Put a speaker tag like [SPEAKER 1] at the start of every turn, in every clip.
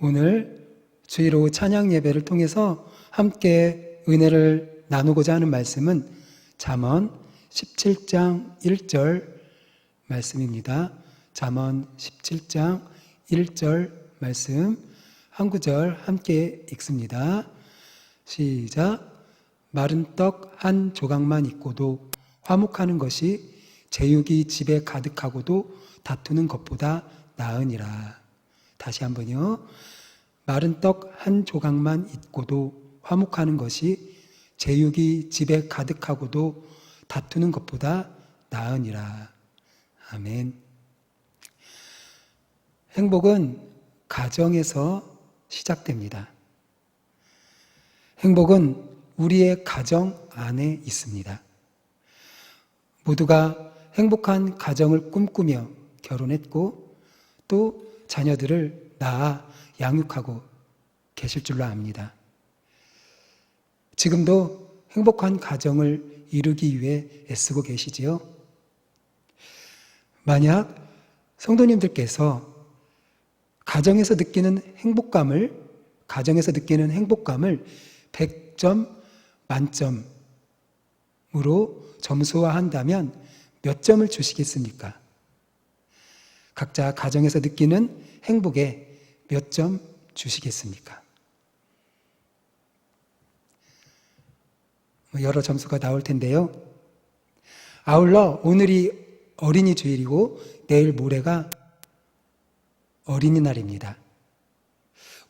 [SPEAKER 1] 오늘 주일 오후 찬양 예배를 통해서 함께 은혜를 나누고자 하는 말씀은 잠언 17장 1절 말씀입니다. 잠언 17장 1절 말씀 한 구절 함께 읽습니다. 시작. 마른 떡 한 조각만 있고도 화목하는 것이 제육이 집에 가득하고도 다투는 것보다 나으니라. 다시 한번요. 마른 떡 한 조각만 있고도 화목하는 것이 제육이 집에 가득하고도 다투는 것보다 나으니라. 아멘. 행복은 가정에서 시작됩니다. 행복은 우리의 가정 안에 있습니다. 모두가 행복한 가정을 꿈꾸며 결혼했고 또 자녀들을 낳아 양육하고 계실 줄로 압니다. 지금도 행복한 가정을 이루기 위해 애쓰고 계시지요? 만약 성도님들께서 가정에서 느끼는 행복감을 100점 만점으로 점수화한다면 몇 점을 주시겠습니까? 각자 가정에서 느끼는 행복에 몇 점 주시겠습니까? 여러 점수가 나올 텐데요. 아울러 오늘이 어린이 주일이고 내일 모레가 어린이날입니다.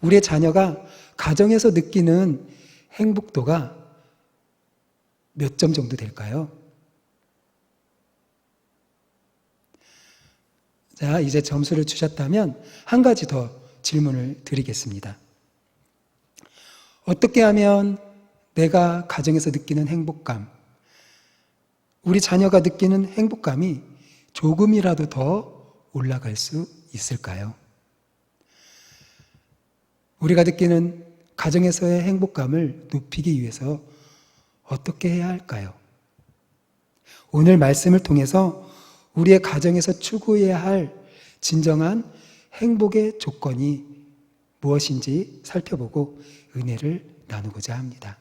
[SPEAKER 1] 우리의 자녀가 가정에서 느끼는 행복도가 몇 점 정도 될까요? 자, 이제 점수를 주셨다면 한 가지 더 질문을 드리겠습니다. 어떻게 하면 내가 가정에서 느끼는 행복감, 우리 자녀가 느끼는 행복감이 조금이라도 더 올라갈 수 있을까요? 우리가 느끼는 가정에서의 행복감을 높이기 위해서 어떻게 해야 할까요? 오늘 말씀을 통해서 우리의 가정에서 추구해야 할 진정한 행복의 조건이 무엇인지 살펴보고 은혜를 나누고자 합니다.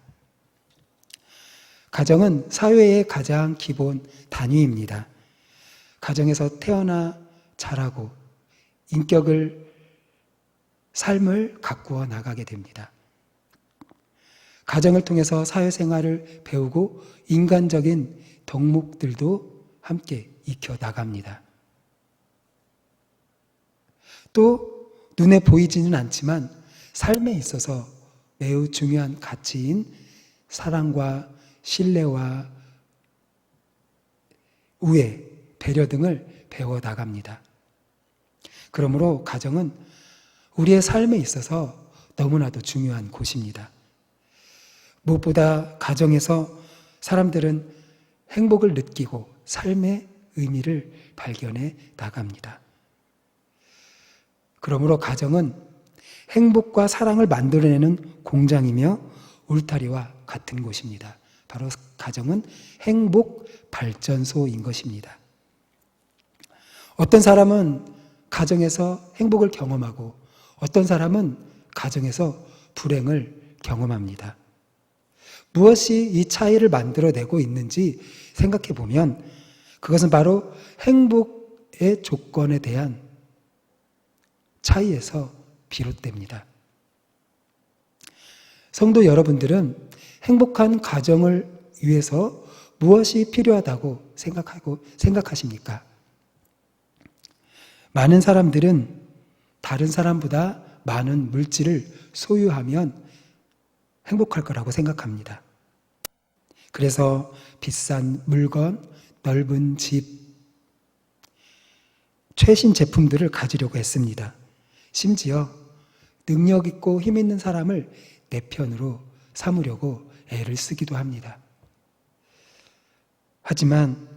[SPEAKER 1] 가정은 사회의 가장 기본 단위입니다. 가정에서 태어나 자라고 삶을 가꾸어 나가게 됩니다. 가정을 통해서 사회생활을 배우고 인간적인 덕목들도 함께 익혀 나갑니다. 또 눈에 보이지는 않지만 삶에 있어서 매우 중요한 가치인 사랑과 신뢰와 우애, 배려 등을 배워 나갑니다. 그러므로 가정은 우리의 삶에 있어서 너무나도 중요한 곳입니다. 무엇보다 가정에서 사람들은 행복을 느끼고 삶의 의미를 발견해 나갑니다. 그러므로 가정은 행복과 사랑을 만들어내는 공장이며 울타리와 같은 곳입니다. 바로 가정은 행복 발전소인 것입니다. 어떤 사람은 가정에서 행복을 경험하고 어떤 사람은 가정에서 불행을 경험합니다. 무엇이 이 차이를 만들어내고 있는지 생각해 보면 그것은 바로 행복의 조건에 대한 차이에서 비롯됩니다. 성도 여러분들은 행복한 가정을 위해서 무엇이 필요하다고 생각하십니까? 많은 사람들은 다른 사람보다 많은 물질을 소유하면 행복할 거라고 생각합니다. 그래서 비싼 물건, 넓은 집, 최신 제품들을 가지려고 했습니다. 심지어 능력 있고 힘 있는 사람을 내 편으로 삼으려고 애를 쓰기도 합니다. 하지만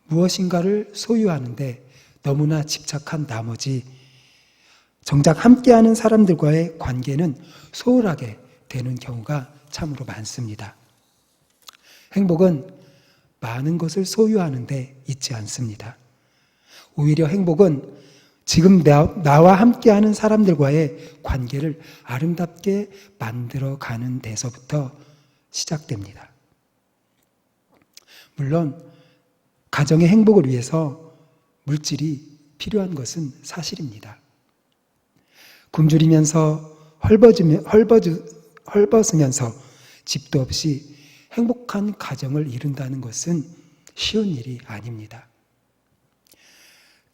[SPEAKER 1] 무엇인가를 소유하는데 너무나 집착한 나머지 정작 함께하는 사람들과의 관계는 소홀하게 되는 경우가 참으로 많습니다. 행복은 많은 것을 소유하는 데 있지 않습니다. 오히려 행복은 지금 나와 함께하는 사람들과의 관계를 아름답게 만들어가는 데서부터 시작됩니다. 물론 가정의 행복을 위해서 물질이 필요한 것은 사실입니다. 굶주리면서 헐벗으면서 집도 없이 행복한 가정을 이룬다는 것은 쉬운 일이 아닙니다.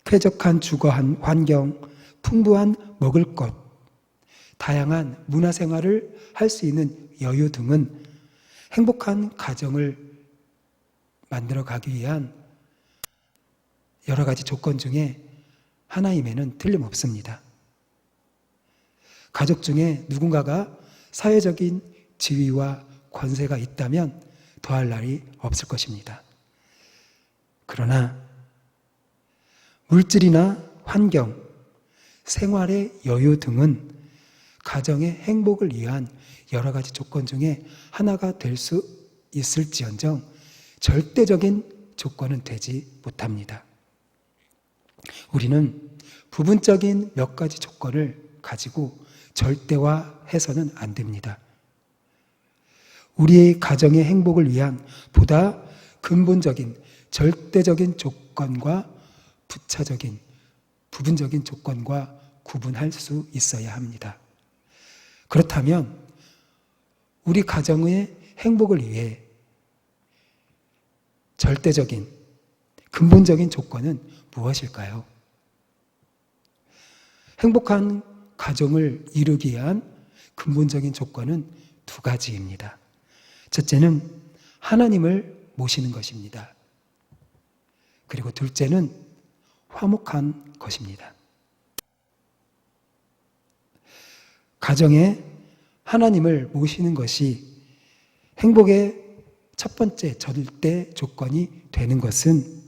[SPEAKER 1] 쾌적한 주거 환경, 풍부한 먹을 것, 다양한 문화생활을 할 수 있는 여유 등은 행복한 가정을 만들어가기 위한 여러 가지 조건 중에 하나임에는 틀림없습니다. 가족 중에 누군가가 사회적인 지위와 권세가 있다면 더할 날이 없을 것입니다. 그러나 물질이나 환경, 생활의 여유 등은 가정의 행복을 위한 여러 가지 조건 중에 하나가 될 수 있을지언정 절대적인 조건은 되지 못합니다. 우리는 부분적인 몇 가지 조건을 가지고 절대화해서는 안 됩니다. 우리의 가정의 행복을 위한 보다 근본적인 절대적인 조건과 부차적인 부분적인 조건과 구분할 수 있어야 합니다. 그렇다면 우리 가정의 행복을 위해 절대적인 근본적인 조건은 무엇일까요? 행복한 가정을 이루기 위한 근본적인 조건은 두 가지입니다. 첫째는 하나님을 모시는 것입니다. 그리고 둘째는 화목한 것입니다. 가정에 하나님을 모시는 것이 행복의 첫 번째 절대 조건이 되는 것은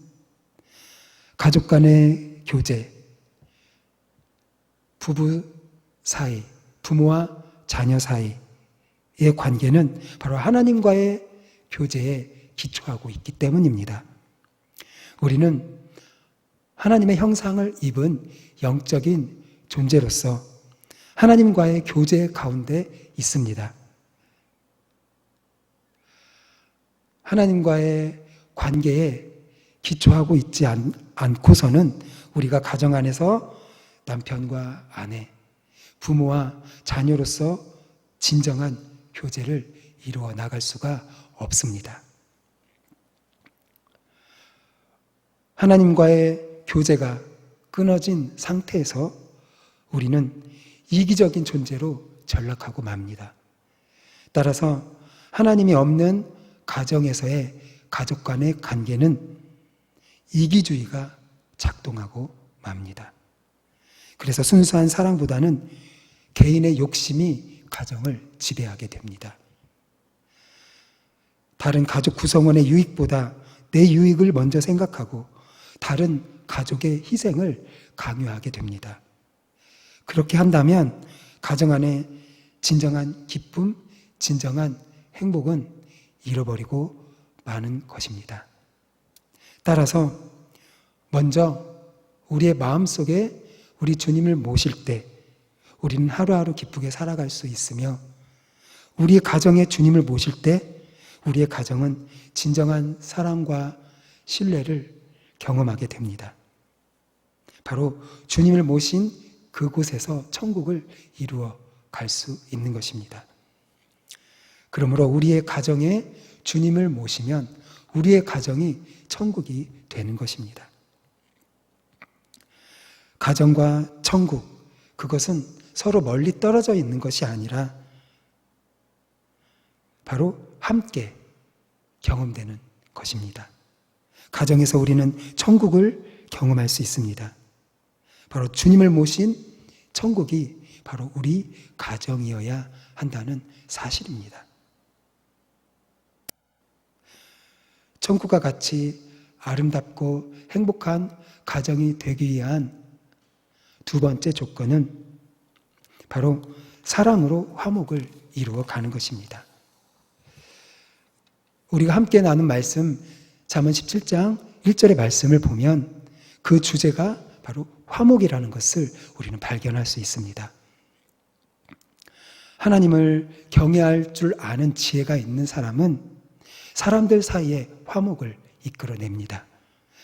[SPEAKER 1] 가족 간의 교제, 부부 사이, 부모와 자녀 사이의 관계는 바로 하나님과의 교제에 기초하고 있기 때문입니다. 우리는 하나님의 형상을 입은 영적인 존재로서 하나님과의 교제 가운데 있습니다. 하나님과의 관계에 기초하고 있지 않고서는 우리가 가정 안에서 남편과 아내, 부모와 자녀로서 진정한 교제를 이루어 나갈 수가 없습니다. 하나님과의 교제가 끊어진 상태에서 우리는 이기적인 존재로 전락하고 맙니다. 따라서 하나님이 없는 가정에서의 가족 간의 관계는 이기주의가 작동하고 맙니다. 그래서 순수한 사랑보다는 개인의 욕심이 가정을 지배하게 됩니다. 다른 가족 구성원의 유익보다 내 유익을 먼저 생각하고 다른 가족의 희생을 강요하게 됩니다. 그렇게 한다면 가정 안에 진정한 기쁨, 진정한 행복은 잃어버리고 마는 것입니다. 따라서 먼저 우리의 마음속에 우리 주님을 모실 때 우리는 하루하루 기쁘게 살아갈 수 있으며 우리의 가정에 주님을 모실 때 우리의 가정은 진정한 사랑과 신뢰를 경험하게 됩니다. 바로 주님을 모신 그곳에서 천국을 이루어 갈 수 있는 것입니다. 그러므로 우리의 가정에 주님을 모시면 우리의 가정이 천국이 되는 것입니다. 가정과 천국, 그것은 서로 멀리 떨어져 있는 것이 아니라 바로 함께 경험되는 것입니다. 가정에서 우리는 천국을 경험할 수 있습니다. 바로 주님을 모신 천국이 바로 우리 가정이어야 한다는 사실입니다. 천국과 같이 아름답고 행복한 가정이 되기 위한 두 번째 조건은 바로 사랑으로 화목을 이루어 가는 것입니다. 우리가 함께 나눈 말씀 잠언 17장 1절의 말씀을 보면 그 주제가 바로 화목이라는 것을 우리는 발견할 수 있습니다. 하나님을 경외할 줄 아는 지혜가 있는 사람은 사람들 사이에 화목을 이끌어냅니다.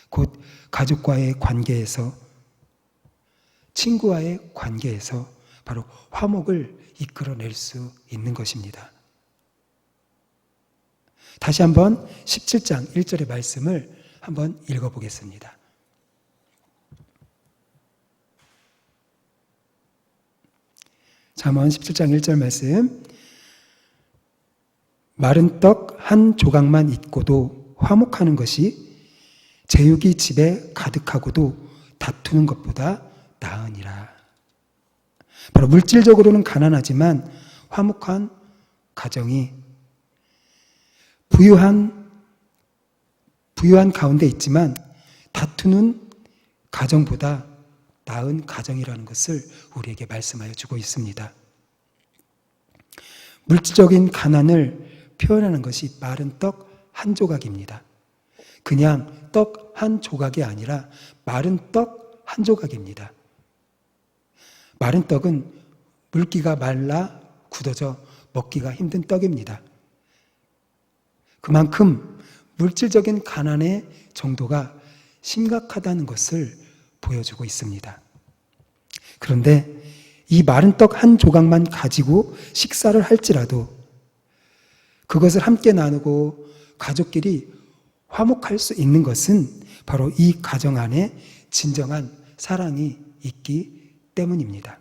[SPEAKER 1] 곧 가족과의 관계에서, 친구와의 관계에서 바로 화목을 이끌어낼 수 있는 것입니다. 다시 한번 17장 1절의 말씀을 한번 읽어보겠습니다. 잠언 17장 1절 말씀. 마른 떡 한 조각만 있고도 화목하는 것이 제육이 집에 가득하고도 다투는 것보다 나으니라. 바로 물질적으로는 가난하지만 화목한 가정이 부유한 가운데 있지만 다투는 가정보다 나은 가정이라는 것을 우리에게 말씀하여 주고 있습니다. 물질적인 가난을 표현하는 것이 마른 떡 한 조각입니다. 그냥 떡 한 조각이 아니라 마른 떡 한 조각입니다. 마른 떡은 물기가 말라 굳어져 먹기가 힘든 떡입니다. 그만큼 물질적인 가난의 정도가 심각하다는 것을 보여주고 있습니다. 그런데 이 마른 떡 한 조각만 가지고 식사를 할지라도 그것을 함께 나누고 가족끼리 화목할 수 있는 것은 바로 이 가정 안에 진정한 사랑이 있기 때문입니다.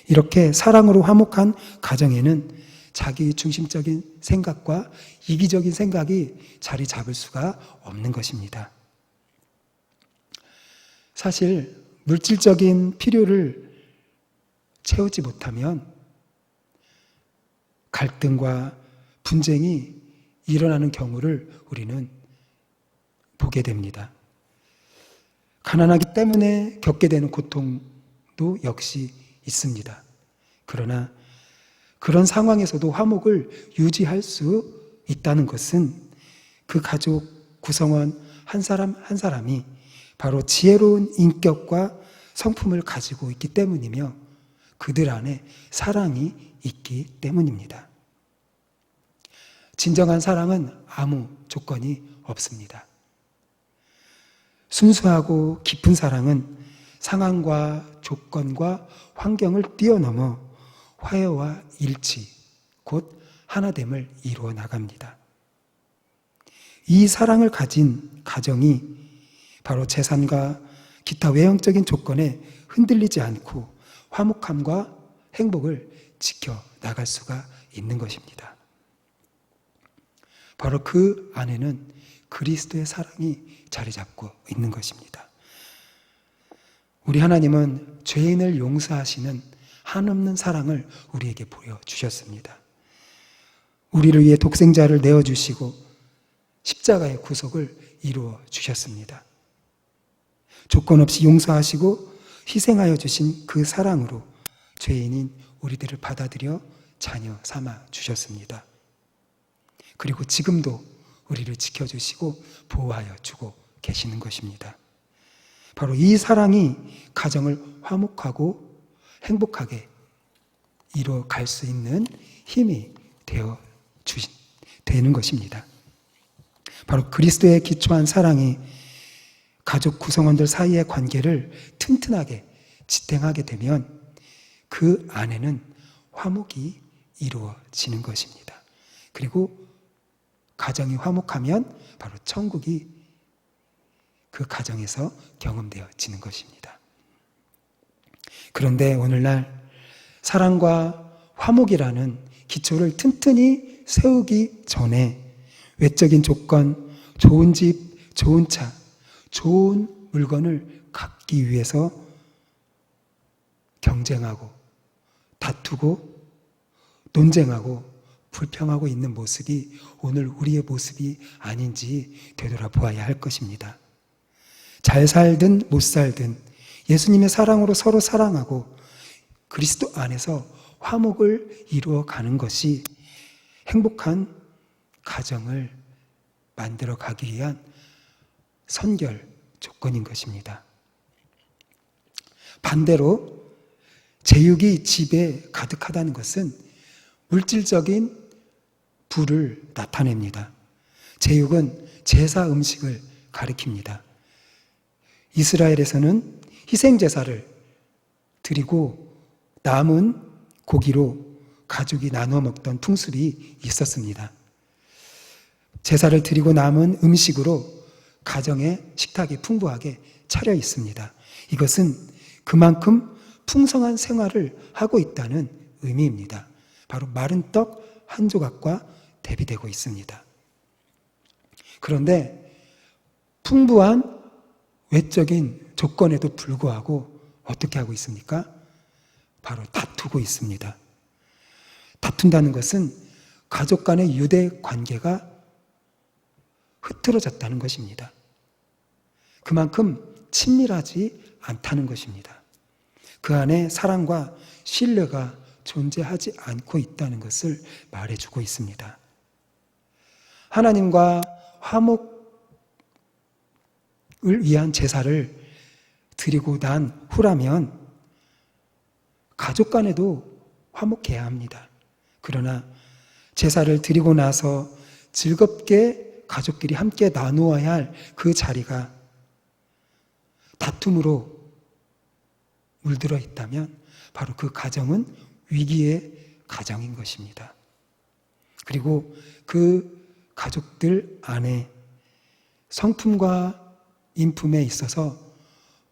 [SPEAKER 1] 이렇게 사랑으로 화목한 가정에는 자기 중심적인 생각과 이기적인 생각이 자리 잡을 수가 없는 것입니다. 사실 물질적인 필요를 채우지 못하면 갈등과 분쟁이 일어나는 경우를 우리는 보게 됩니다. 가난하기 때문에 겪게 되는 고통도 역시 있습니다. 그러나 그런 상황에서도 화목을 유지할 수 있다는 것은 그 가족 구성원 한 사람 한 사람이 바로 지혜로운 인격과 성품을 가지고 있기 때문이며 그들 안에 사랑이 있기 때문입니다. 진정한 사랑은 아무 조건이 없습니다. 순수하고 깊은 사랑은 상황과 조건과 환경을 뛰어넘어 화해와 일치, 곧 하나됨을 이루어 나갑니다. 이 사랑을 가진 가정이 바로 재산과 기타 외형적인 조건에 흔들리지 않고 화목함과 행복을 지켜 나갈 수가 있는 것입니다. 바로 그 안에는 그리스도의 사랑이 자리 잡고 있는 것입니다. 우리 하나님은 죄인을 용서하시는 한없는 사랑을 우리에게 보여주셨습니다. 우리를 위해 독생자를 내어주시고 십자가의 구속을 이루어 주셨습니다. 조건 없이 용서하시고 희생하여 주신 그 사랑으로 죄인인 우리들을 받아들여 자녀 삼아 주셨습니다. 그리고 지금도 우리를 지켜주시고 보호하여 주고 계시는 것입니다. 바로 이 사랑이 가정을 화목하고 행복하게 이루어갈 수 있는 힘이 되는 것입니다. 바로 그리스도에 기초한 사랑이 가족 구성원들 사이의 관계를 튼튼하게 지탱하게 되면 그 안에는 화목이 이루어지는 것입니다. 그리고 가정이 화목하면 바로 천국이 그 가정에서 경험되어지는 것입니다. 그런데 오늘날 사랑과 화목이라는 기초를 튼튼히 세우기 전에 외적인 조건, 좋은 집, 좋은 차, 좋은 물건을 갖기 위해서 경쟁하고 다투고 논쟁하고 불평하고 있는 모습이 오늘 우리의 모습이 아닌지 되돌아보아야 할 것입니다. 잘 살든 못 살든 예수님의 사랑으로 서로 사랑하고 그리스도 안에서 화목을 이루어가는 것이 행복한 가정을 만들어 가기 위한 선결 조건인 것입니다. 반대로 제육이 집에 가득하다는 것은 물질적인 부를 나타냅니다. 제육은 제사 음식을 가리킵니다. 이스라엘에서는 희생제사를 드리고 남은 고기로 가족이 나누어 먹던 풍습이 있었습니다. 제사를 드리고 남은 음식으로 가정의 식탁이 풍부하게 차려 있습니다. 이것은 그만큼 풍성한 생활을 하고 있다는 의미입니다. 바로 마른 떡 한 조각과 대비되고 있습니다. 그런데 풍부한 외적인 조건에도 불구하고 어떻게 하고 있습니까? 바로 다투고 있습니다. 다툰다는 것은 가족 간의 유대 관계가 흐트러졌다는 것입니다. 그만큼 친밀하지 않다는 것입니다. 그 안에 사랑과 신뢰가 존재하지 않고 있다는 것을 말해주고 있습니다. 하나님과 화목을 위한 제사를 드리고 난 후라면 가족 간에도 화목해야 합니다. 그러나 제사를 드리고 나서 즐겁게 가족끼리 함께 나누어야 할 그 자리가 다툼으로 물들어 있다면 바로 그 가정은 위기의 가정인 것입니다. 그리고 그 가족들 안에 성품과 인품에 있어서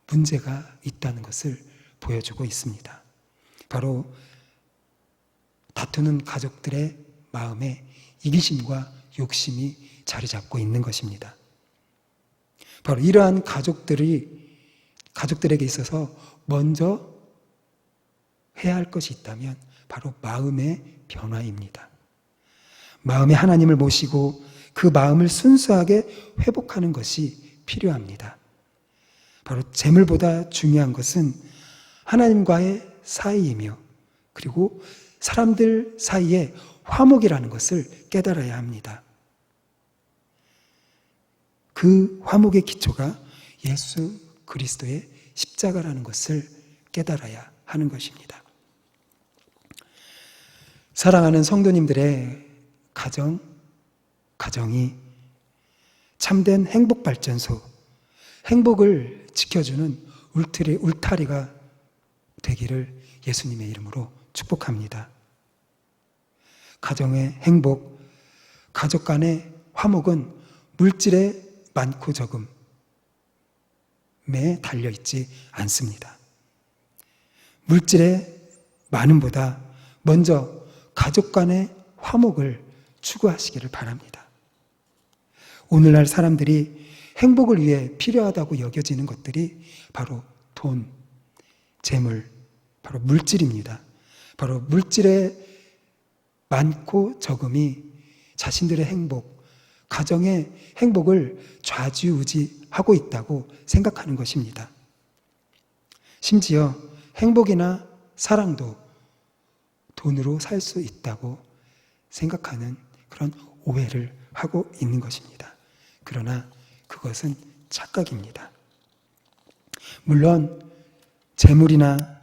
[SPEAKER 1] 문제가 있다는 것을 보여주고 있습니다. 바로 다투는 가족들의 마음에 이기심과 욕심이 자리 잡고 있는 것입니다. 바로 이러한 가족들에게 있어서 먼저 해야 할 것이 있다면 바로 마음의 변화입니다. 마음에 하나님을 모시고 그 마음을 순수하게 회복하는 것이 필요합니다. 바로 재물보다 중요한 것은 하나님과의 사이이며 그리고 사람들 사이의 화목이라는 것을 깨달아야 합니다. 그 화목의 기초가 예수 그리스도의 십자가라는 것을 깨달아야 하는 것입니다. 사랑하는 성도님들의 가정이 참된 행복발전소, 행복을 지켜주는 울타리가 되기를 예수님의 이름으로 축복합니다. 가정의 행복, 가족 간의 화목은 물질의 많고 적음에 달려있지 않습니다. 물질의 많음보다 먼저 가족 간의 화목을 추구하시기를 바랍니다. 오늘날 사람들이 행복을 위해 필요하다고 여겨지는 것들이 바로 돈, 재물, 바로 물질입니다. 바로 물질의 많고 적음이 자신들의 행복, 가정의 행복을 좌지우지하고 있다고 생각하는 것입니다. 심지어 행복이나 사랑도 돈으로 살 수 있다고 생각하는 그런 오해를 하고 있는 것입니다. 그러나 그것은 착각입니다. 물론 재물이나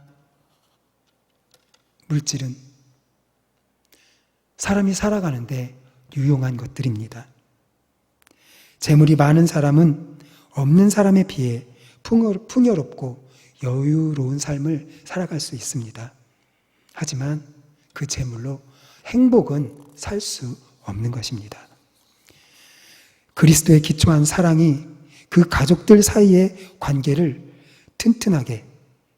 [SPEAKER 1] 물질은 사람이 살아가는데 유용한 것들입니다. 재물이 많은 사람은 없는 사람에 비해 풍요롭고 여유로운 삶을 살아갈 수 있습니다. 하지만 그 재물로 행복은 살 수 없는 것입니다. 그리스도에 기초한 사랑이 그 가족들 사이의 관계를 튼튼하게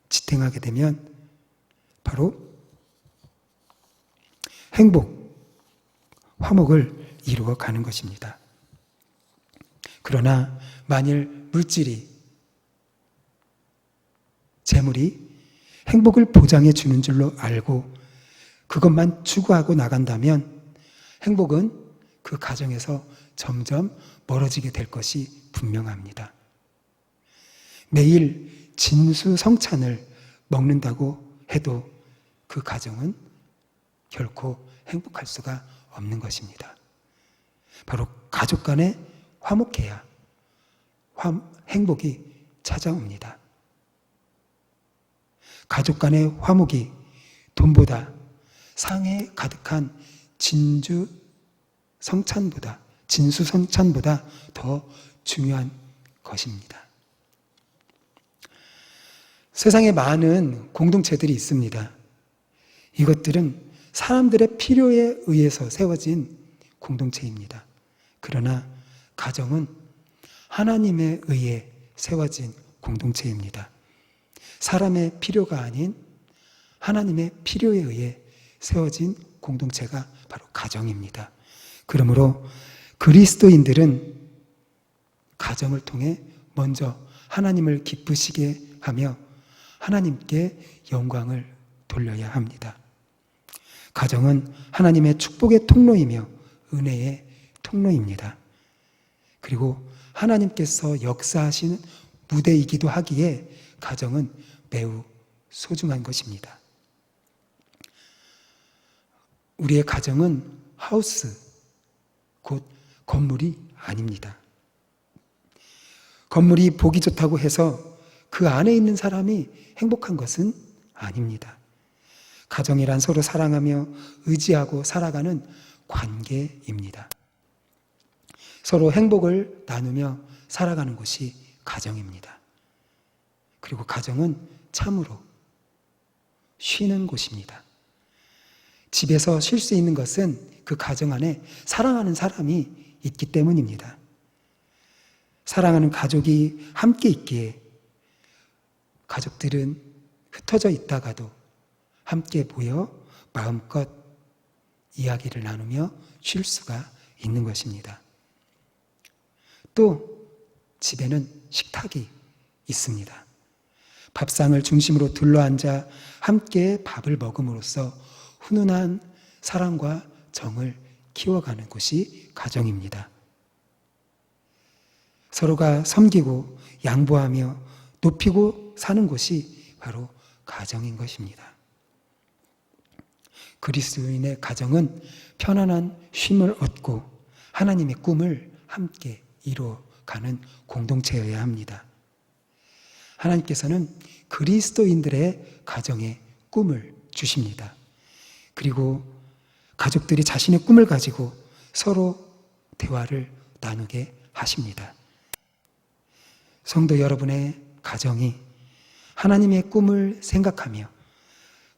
[SPEAKER 1] 지탱하게 되면 바로 행복, 화목을 이루어가는 것입니다. 그러나 만일 물질이, 재물이 행복을 보장해 주는 줄로 알고 그것만 추구하고 나간다면 행복은 그 가정에서 점점 멀어지게 될 것이 분명합니다. 매일 진수성찬을 먹는다고 해도 그 가정은 결코 행복할 수가 없는 것입니다. 바로 가족 간에 행복이 찾아옵니다. 가족 간의 화목이 돈보다 상에 가득한 진수성찬보다 더 중요한 것입니다. 세상에 많은 공동체들이 있습니다. 이것들은 사람들의 필요에 의해서 세워진 공동체입니다. 그러나 가정은 하나님에 의해 세워진 공동체입니다. 사람의 필요가 아닌 하나님의 필요에 의해 세워진 공동체가 바로 가정입니다. 그러므로 그리스도인들은 가정을 통해 먼저 하나님을 기쁘시게 하며 하나님께 영광을 돌려야 합니다. 가정은 하나님의 축복의 통로이며 은혜의 통로입니다. 그리고 하나님께서 역사하시는 무대이기도 하기에 가정은 매우 소중한 것입니다. 우리의 가정은 하우스, 곧 건물이 아닙니다. 건물이 보기 좋다고 해서 그 안에 있는 사람이 행복한 것은 아닙니다. 가정이란 서로 사랑하며 의지하고 살아가는 관계입니다. 서로 행복을 나누며 살아가는 곳이 가정입니다. 그리고 가정은 참으로 쉬는 곳입니다. 집에서 쉴 수 있는 것은 그 가정 안에 사랑하는 사람이 있기 때문입니다. 사랑하는 가족이 함께 있기에 가족들은 흩어져 있다가도 함께 모여 마음껏 이야기를 나누며 쉴 수가 있는 것입니다. 또 집에는 식탁이 있습니다. 밥상을 중심으로 둘러앉아 함께 밥을 먹음으로써 훈훈한 사랑과 정을 키워가는 곳이 가정입니다. 서로가 섬기고 양보하며 높이고 사는 곳이 바로 가정인 것입니다. 그리스도인의 가정은 편안한 쉼을 얻고 하나님의 꿈을 함께 이루어가는 공동체여야 합니다. 하나님께서는 그리스도인들의 가정에 꿈을 주십니다. 그리고 가족들이 자신의 꿈을 가지고 서로 대화를 나누게 하십니다. 성도 여러분의 가정이 하나님의 꿈을 생각하며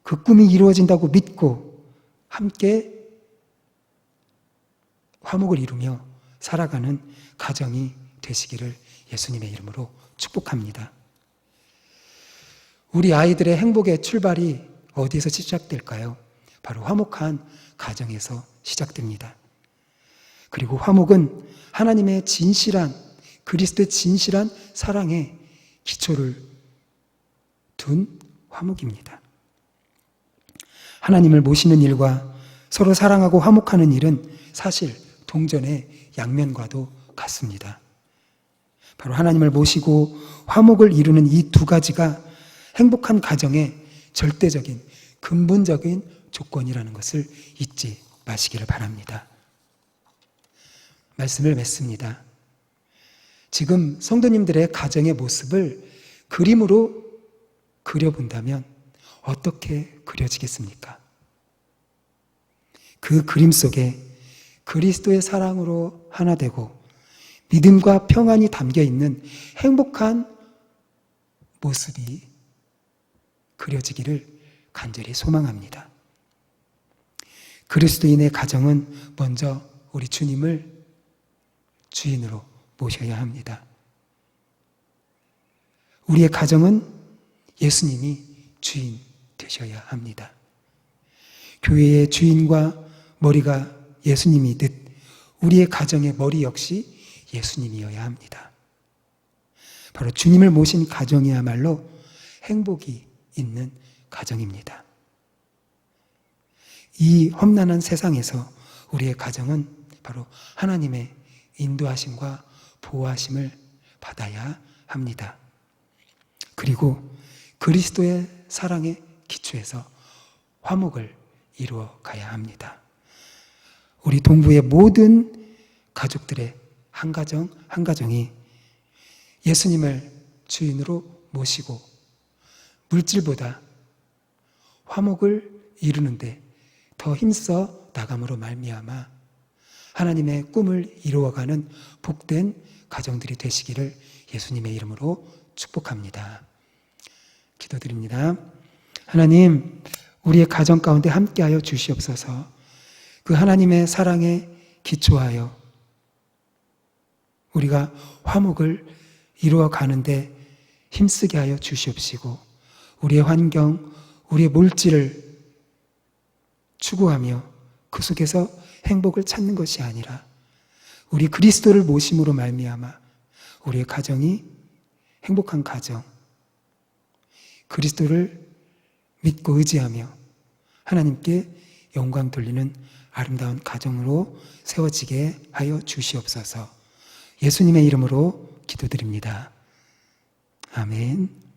[SPEAKER 1] 그 꿈이 이루어진다고 믿고 함께 화목을 이루며 살아가는 가정이 되시기를 예수님의 이름으로 축복합니다. 우리 아이들의 행복의 출발이 어디에서 시작될까요? 바로 화목한 가정에서 시작됩니다. 그리고 화목은 하나님의 진실한, 그리스도의 진실한 사랑에 기초를 둔 화목입니다. 하나님을 모시는 일과 서로 사랑하고 화목하는 일은 사실 동전의 양면과도 같습니다. 바로 하나님을 모시고 화목을 이루는 이 두 가지가 행복한 가정의 절대적인, 근본적인 조건이라는 것을 잊지 마시기를 바랍니다. 말씀을 맺습니다. 지금 성도님들의 가정의 모습을 그림으로 그려본다면 어떻게 그려지겠습니까? 그 그림 속에 그리스도의 사랑으로 하나 되고 믿음과 평안이 담겨 있는 행복한 모습이 그려지기를 간절히 소망합니다. 그리스도인의 가정은 먼저 우리 주님을 주인으로 모셔야 합니다. 우리의 가정은 예수님이 주인 되셔야 합니다. 교회의 주인과 머리가 예수님이듯 우리의 가정의 머리 역시 예수님이어야 합니다. 바로 주님을 모신 가정이야말로 행복이 있는 가정입니다. 이 험난한 세상에서 우리의 가정은 바로 하나님의 인도하심과 보호하심을 받아야 합니다. 그리고 그리스도의 사랑의 기초에서 화목을 이루어 가야 합니다. 우리 동부의 모든 가족들의 한 가정 한 가정이 예수님을 주인으로 모시고 물질보다 화목을 이루는데 더 힘써 나감으로 말미암아 하나님의 꿈을 이루어가는 복된 가정들이 되시기를 예수님의 이름으로 축복합니다. 기도드립니다. 하나님, 우리의 가정 가운데 함께하여 주시옵소서. 그 하나님의 사랑에 기초하여 우리가 화목을 이루어 가는데 힘쓰게 하여 주시옵시고, 우리의 환경, 우리의 물질을 추구하며 그 속에서 행복을 찾는 것이 아니라 우리 그리스도를 모심으로 말미암아 우리의 가정이 행복한 가정, 그리스도를 믿고 의지하며 하나님께 영광 돌리는 아름다운 가정으로 세워지게 하여 주시옵소서. 예수님의 이름으로 기도드립니다. 아멘.